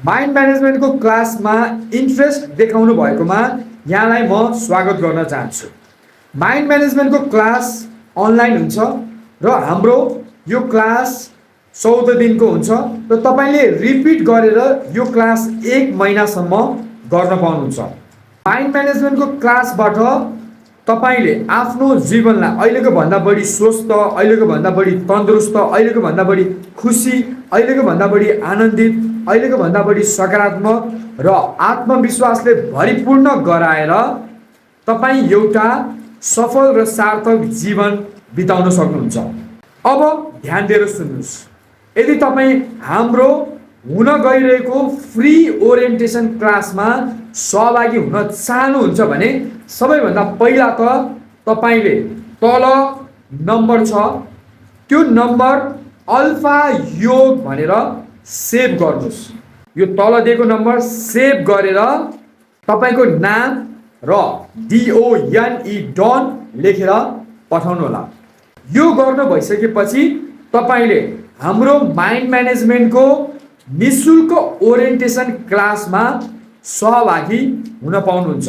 Mind म्यानेजमेन्टको क्लासमा interest देखाउनु भएकोमा यहाँलाई म स्वागत गर्न चाहन्छु। माइन्ड म्यानेजमेन्टको क्लास अनलाइन हुन्छ र हाम्रो यो क्लास 14 दिनको हुन्छ र तपाईले रिपिट गरेर यो क्लास 1 महिनासम्म गर्न पाउनुहुन्छ। माइन्ड म्यानेजमेन्टको क्लासबाट तपाईले आफ्नो जीवनलाई अहिलेको भन्दा बढी स्वस्थ, अहिलेको भन्दा बढी तन्दुरुस्त, अहिलेको भन्दा बढी खुसी, अहिलेको भन्दा बढी आनन्दित, अहिलेको भन्दा बढी सकारात्मक र आत्मविश्वासले भरिपूर्ण गराएर तपाई एउटा सफल र सार्थक जीवन बिताउन सक्नुहुन्छ। अब ध्यान दिएर सुन्नुस्। यदि तपाई हाम्रो हुन गइरहेको फ्री ओरिएन्टेसन क्लासमा सहभागी हुन चाहनुहुन्छ भने सबैभन्दा पहिला त तपाईले तल नम्बर छ त्यो नम्बर अल्फा योग भनेर सेभ गर्नुस्। यो तल दिएको नम्बर सेभ गरेर तपाईको नाम र DONE डन लेखेर पठाउनु होला। यो गर्न भइसकेपछि तपाईले हाम्रो माइन्ड म्यानेजमेन्टको निशुल्क ओरिएन्टेसन क्लासमा सहभागी हुन पाउनुहुन्छ।